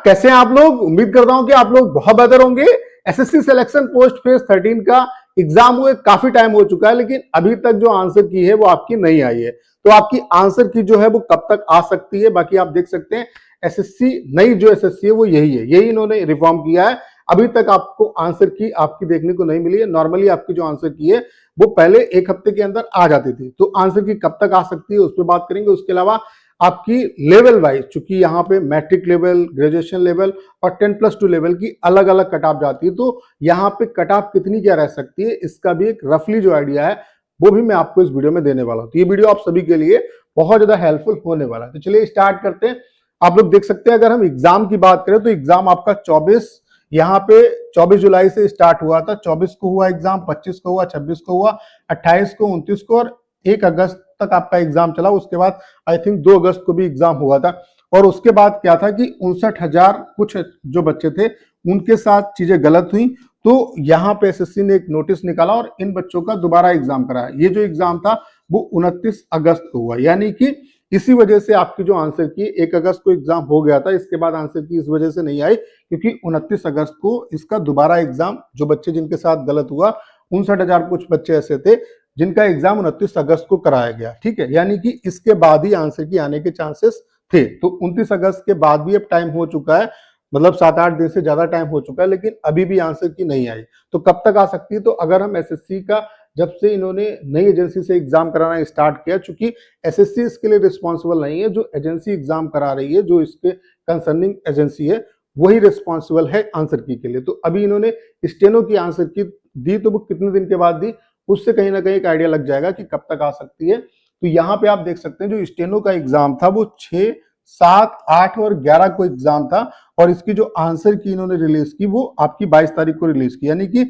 कैसे हैं आप लोग? उम्मीद करता हूं कि आप लोग बहुत बेहतर होंगे। एसएससी सिलेक्शन पोस्ट फेज 13 का एग्जाम हुए काफी टाइम हो चुका है, लेकिन अभी तक जो आंसर की है वो आपकी नहीं आई है। तो आपकी आंसर की जो है वो कब तक आ सकती है? बाकी आप देख सकते हैं एसएससी नई जो एसएससी है वो यही है, यही इन्होंने रिफॉर्म किया है। अभी तक आपको आंसर की आपकी देखने को नहीं मिली है। नॉर्मली आपकी जो आंसर की है वो पहले एक हफ्ते के अंदर आ जाती थी। तो आंसर की कब तक आ सकती है उस पर बात करेंगे। उसके अलावा आपकी लेवल वाइज, चूंकि यहाँ पे मैट्रिक लेवल, ग्रेजुएशन लेवल और 10+2 लेवल की अलग अलग कट ऑफ जाती है, तो यहाँ पे कट ऑफ कितनी क्या रह सकती है इसका भी एक रफली जो आइडिया है वो भी मैं आपको इस वीडियो में देने वाला हूँ। तो ये वीडियो आप सभी के लिए बहुत ज्यादा हेल्पफुल होने वाला है। तो चलिए स्टार्ट करते हैं। आप लोग देख सकते हैं, अगर हम एग्जाम की बात करें तो एग्जाम आपका 24 यहाँ पे 24 जुलाई से स्टार्ट हुआ था। 24 को हुआ एग्जाम, 25 को हुआ, 26 को हुआ, 28 को, 29 को और 1 अगस्त तक आपका एग्जाम चला। उसके बाद आई थिंक 2 अगस्त को भी एग्जाम हुआ था। और उसके बाद क्या था कि 59,000 कुछ जो बच्चे थे उनके साथ चीजें गलत हुई। तो यहाँ पे एसएससी ने एक नोटिस निकाला और इन बच्चों का दोबारा एग्जाम कराया। ये जो एग्जाम था वो 29 अगस्त को हुआ, यानी कि इसी वजह से आपकी जो आंसर की 1 अगस्त को एग्जाम हो गया था, इसके बाद आंसर की इस वजह से नहीं आई क्योंकि 29 अगस्त को इसका दोबारा एग्जाम, जो बच्चे जिनके साथ गलत हुआ 59,000 कुछ बच्चे ऐसे थे जिनका एग्जाम 29 अगस्त को कराया गया। ठीक है, यानी कि इसके बाद ही आंसर की आने के चांसेस थे। तो 29 अगस्त के बाद भी अब टाइम हो चुका है, मतलब 7-8 दिन से ज्यादा टाइम हो चुका है, लेकिन अभी भी आंसर की नहीं आई। तो कब तक आ सकती है? तो अगर हम एसएससी का, जब से इन्होंने नई एजेंसी से एग्जाम कराना स्टार्ट किया, चूंकि एसएससी इसके लिए रिस्पॉन्सिबल नहीं है, जो एजेंसी एग्जाम करा रही है, जो इसके कंसर्निंग एजेंसी है वही रिस्पॉन्सिबल है आंसर की के लिए। तो अभी इन्होंने स्टेनो की आंसर की दी, तो वो कितने दिन के बाद दी उससे कहीं ना कहीं एक आइडिया लग जाएगा कि कब तक आ सकती है। तो यहाँ पे आप देख सकते हैं जो स्टेनो का एग्जाम था वो 6, 7, 8 और 11 को एग्जाम था, और इसकी जो आंसर की इन्होंने रिलीज की वो आपकी 22 तारीख को रिलीज की, यानी कि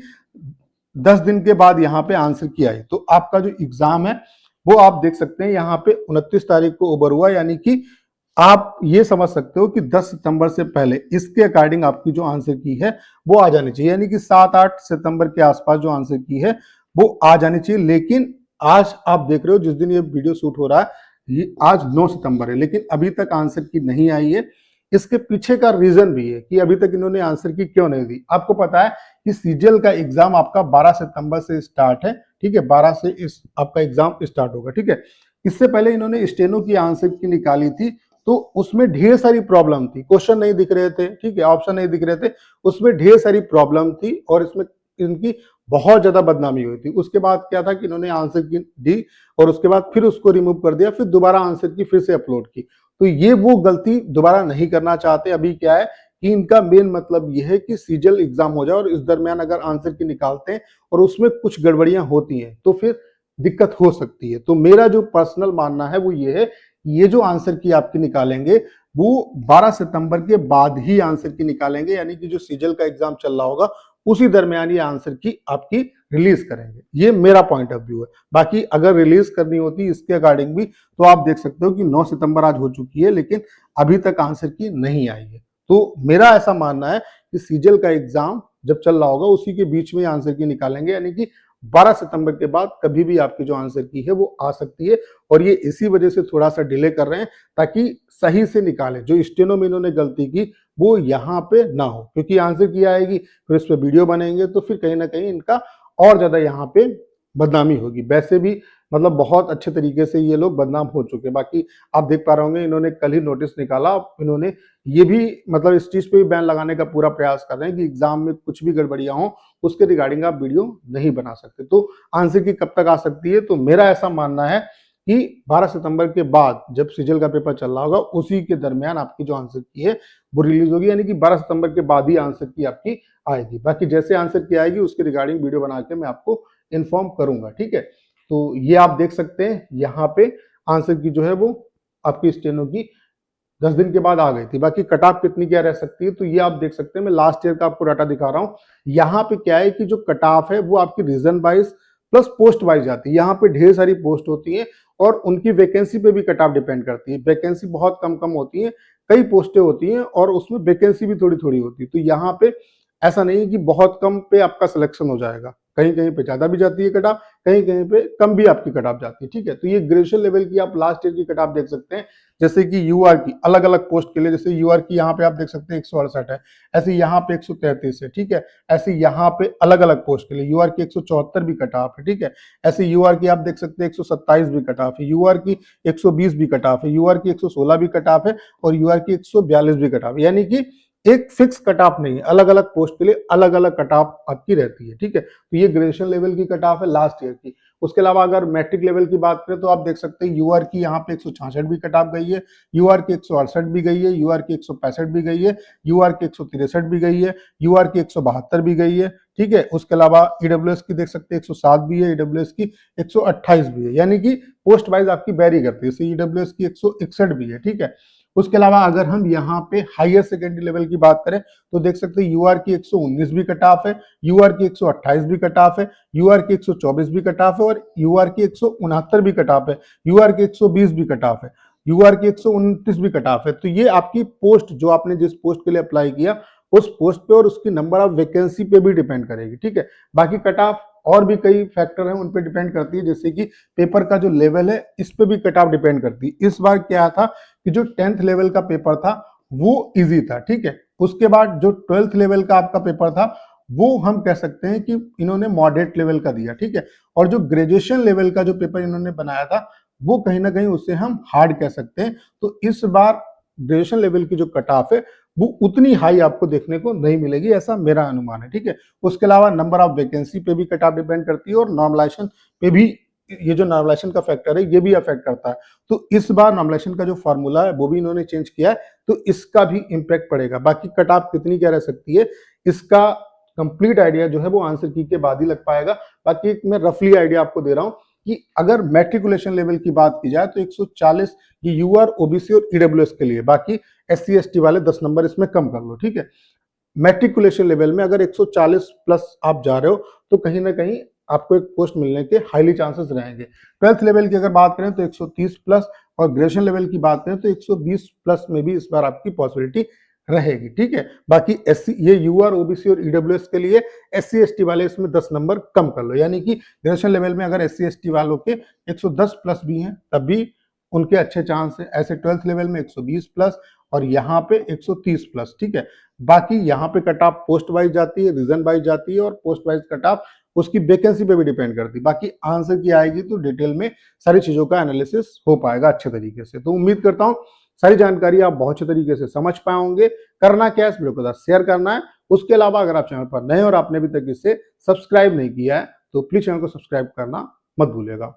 10 दिन के बाद यहाँ पे आंसर की आई। तो आपका जो एग्जाम है वो आप देख सकते हैं यहाँ पे 29 तारीख को ओवर हुआ, यानी कि आप ये समझ सकते हो कि 10 सितंबर से पहले इसके अकॉर्डिंग आपकी जो आंसर की है वो आ जानी चाहिए, यानी कि 7-8 सितंबर के आसपास जो आंसर की है वो आ जानी चाहिए। लेकिन आज आप देख रहे हो जिस दिन ये वीडियो शूट हो रहा है, ये आज 9 सितंबर है, लेकिन अभी तक आंसर की नहीं आई है। इसके पीछे का रीजन भी है कि अभी तक इन्होंने आंसर की क्यों नहीं दी। आपको पता है कि सीजीएल का एग्जाम आपका 12 सितंबर से स्टार्ट है। ठीक है, 12 से इस आपका एग्जाम स्टार्ट होगा। ठीक है, इससे पहले इन्होंने स्टेनो की आंसर की निकाली थी, तो उसमें ढेर सारी प्रॉब्लम थी, क्वेश्चन नहीं दिख रहे थे, ठीक है, ऑप्शन नहीं दिख रहे थे, उसमें ढेर सारी प्रॉब्लम थी और इसमें इनकी बहुत ज्यादा बदनामी हुई थी। उसके बाद क्या था कि इन्होंने आंसर की दी और उसके बाद फिर उसको रिमूव कर दिया, फिर दोबारा आंसर की फिर से अपलोड की। तो ये वो गलती दोबारा नहीं करना चाहते। अभी क्या है कि इनका मेन मतलब ये है कि सीजीएल एग्जाम हो जाए और इस दरमियान अगर आंसर की निकालते हैं और उसमें कुछ गड़बड़ियां होती हैं तो फिर दिक्कत हो सकती है। तो मेरा जो पर्सनल मानना है वो ये है, ये जो आंसर की आपकी निकालेंगे वो 12 सितंबर के बाद ही आंसर की निकालेंगे, यानी कि जो सीजीएल का एग्जाम चल रहा होगा उसी दरमियान ये आंसर की आपकी रिलीज करेंगे। ये मेरा पॉइंट ऑफ व्यू है। बाकी अगर रिलीज करनी होती इसके अकॉर्डिंग भी तो आप देख सकते हो कि 9 सितंबर आज हो चुकी है, लेकिन अभी तक आंसर की नहीं आई है। तो मेरा ऐसा मानना है कि सीजीएल का एग्जाम जब चल रहा होगा उसी के बीच में आंसर की निकालेंगे, यानी कि 12 सितंबर के बाद कभी भी आपकी जो आंसर की है वो आ सकती है। और ये इसी वजह से थोड़ा सा डिले कर रहे हैं ताकि सही से निकाले, जो स्टेनो में इन्होंने गलती की वो यहाँ पे ना हो, क्योंकि आंसर की आएगी फिर इस पर वीडियो बनेंगे तो फिर कहीं ना कहीं इनका और ज्यादा यहाँ पे बदनामी होगी। वैसे भी मतलब बहुत अच्छे तरीके से ये लोग बदनाम हो चुके हैं। बाकी आप देख पा रहे होंगे इन्होंने कल ही नोटिस निकाला, इन्होंने ये भी मतलब इस चीज पे भी बैन लगाने का पूरा प्रयास कर रहे हैं कि एग्जाम में कुछ भी गड़बड़ियां हो उसके रिगार्डिंग आप वीडियो नहीं बना सकते। तो आंसर की कब तक आ सकती है? तो मेरा ऐसा मानना है कि 12 सितंबर के बाद जब सीजीएल का पेपर चल रहा होगा उसी के दरमियान आपकी जो आंसर की है वो रिलीज होगी, यानी कि 12 सितंबर के बाद ही आंसर की आपकी आएगी। बाकी जैसे आंसर की आएगी उसके रिगार्डिंग वीडियो बना के मैं आपको इन्फॉर्म करूंगा। ठीक है, तो ये आप देख सकते हैं यहाँ पे आंसर की जो है वो आपकी स्टेनो की 10 दिन के बाद आ गई थी। बाकी कट ऑफ कितनी क्या रह सकती है तो ये आप देख सकते हैं। मैं लास्ट ईयर का आपको डाटा दिखा रहा हूँ। यहाँ पे क्या है कि जो कट ऑफ है वो आपकी region wise plus post wise जाती है। यहाँ पे ढेर सारी पोस्ट होती है और उनकी वैकेंसी पे भी कट ऑफ डिपेंड करती है। वैकेंसी बहुत कम कम होती है, कई पोस्टें होती हैं और उसमें वैकेंसी भी थोड़ी थोड़ी होती है। तो यहाँ पे ऐसा नहीं है कि बहुत कम पे आपका सिलेक्शन हो जाएगा। कहीं कहीं पे ज्यादा भी जाती है कट ऑफ, कहीं कहीं पे कम भी आपकी कट ऑफ जाती है, ठीक है। तो ये ग्रेजुएशन लेवल की आप लास्ट ईयर की कट ऑफ देख सकते हैं। जैसे कि यूआर की अलग अलग पोस्ट के लिए, जैसे यूआर की यहाँ पे आप देख सकते हैं 168 है, ऐसे यहाँ पे 133 है, ठीक है। ऐसे यहाँ पे अलग अलग पोस्ट के लिए यूआर की 174 भी कट ऑफ है, ठीक है। ऐसे यूआर की आप देख सकते हैं 127 भी कट ऑफ है, यूआर की 120 भी कट ऑफ है, यूआर की 116 भी कट ऑफ है और यूआर की 142 भी कट ऑफ है। यानी कि एक फिक्स कट ऑफ नहीं है, अलग अलग पोस्ट के लिए अलग अलग कट ऑफ आपकी रहती है, ठीक है। तो ये ग्रेजुएशन लेवल की कट ऑफ है लास्ट ईयर की। उसके अलावा अगर मैट्रिक लेवल की बात करें तो आप देख सकते हैं यूआर की यहाँ पे 166 भी कट ऑफ गई है, यूआर की 168 भी गई है, यूआर की 165 भी गई है, यूआर की 163 भी गई है, यूआर की 172 भी गई है, ठीक है। उसके अलावा ईडब्ल्यूएस की देख सकते हैं 107 भी है, ईडब्ल्यूएस की 128 भी है, यानी कि पोस्ट वाइज आपकी वेरी करती है। जैसे ईडब्ल्यूएस की 161 भी है, ठीक है। उसके अलावा अगर हम यहाँ पे हायर सेकेंडरी लेवल की बात करें तो देख सकते हैं यूआर की 119 भी कट ऑफ है, यूआर की 128 भी कट ऑफ है, यूआर की 124 भी कट ऑफ है और यूआर की 169 भी कट ऑफ है, यूआर की 120 भी कट ऑफ है, यूआर की 129 भी कट ऑफ है। तो ये आपकी पोस्ट जो आपने जिस पोस्ट के लिए अप्लाई किया उस पोस्ट पे और उसकी नंबर ऑफ वैकेंसी पे भी डिपेंड करेगी, ठीक है। बाकी कट ऑफ और भी कई फैक्टर हैं उन पे डिपेंड करती है, जैसे कि पेपर का जो लेवल है इस पे भी कट ऑफ डिपेंड करती है। इस बार क्या था कि जो 10th लेवल का पेपर था वो इजी था, ठीक है। उसके बाद जो 12th लेवल का आपका पेपर था वो हम कह सकते हैं कि इन्होंने मॉडरेट लेवल का दिया, ठीक है। और जो ग्रेजुएशन लेवल का जो पेपर इन्होंने बनाया था वो कहीं ना कहीं उसे हम हार्ड कह सकते हैं। तो इस बार ग्रेजुएशन लेवल की जो कट ऑफ है वो उतनी हाई आपको देखने को नहीं मिलेगी, ऐसा मेरा अनुमान है, ठीक है। उसके अलावा नंबर ऑफ वैकेंसी पे भी कट ऑफ डिपेंड करती है और नॉर्मलाइजेशन पे भी, ये जो नॉर्मलाइजेशन का फैक्टर है ये भी अफेक्ट करता है। तो इस बार नॉर्मलाइजेशन का जो फॉर्मूला है वो भी इन्होंने चेंज किया है, तो इसका भी इम्पैक्ट पड़ेगा। बाकी कट ऑफ कितनी क्या रह सकती है इसका कंप्लीट आइडिया जो है वो आंसर की के बाद ही लग पाएगा। बाकी मैं रफली आइडिया आपको दे रहा हूं कि अगर मैट्रिकुलेशन लेवल की बात की जाए तो 140 ये यूआर, ओबीसी और ईडब्ल्यूएस के लिए, बाकी एससी एसटी वाले 10 नंबर इसमें कम कर लो, ठीक है। मैट्रिकुलेशन लेवल में अगर 140 प्लस आप जा रहे हो तो कहीं ना कहीं आपको एक पोस्ट मिलने के हाईली चांसेस रहेंगे। 12th लेवल की अगर बात करें तो 130 प्लस और ग्रेजुएशन लेवल की बात करें तो 120 प्लस में भी इस बार आपकी पॉसिबिलिटी रहेगी, ठीक है। बाकी एससी, ये यूआर, ओबीसी और ईडब्ल्यूएस के लिए एससी एसटी वाले इसमें 10 नंबर कम कर लो, यानी कि ग्रेजुएशन लेवल में अगर एससी एसटी वालों के 110 प्लस भी हैं तब भी उनके अच्छे चांस है। ऐसे 12th लेवल में 120 प्लस और यहाँ पे 130 प्लस, ठीक है। बाकी यहाँ पे कट ऑफ पोस्ट वाइज जाती है, रीजन वाइज जाती है और पोस्ट वाइज कट ऑफ उसकी वैकेंसी पे भी डिपेंड करती है। बाकी आंसर की आएगी तो डिटेल में सारी चीजों का एनालिसिस हो पाएगा अच्छे तरीके से। तो उम्मीद करता हूँ सारी जानकारी आप बहुत अच्छे तरीके से समझ पाए होंगे। करना क्या है, इस वीडियो को शेयर करना है। उसके अलावा अगर आप चैनल पर नए और आपने अभी तक इसे सब्सक्राइब नहीं किया है तो प्लीज चैनल को सब्सक्राइब करना मत भूलिएगा।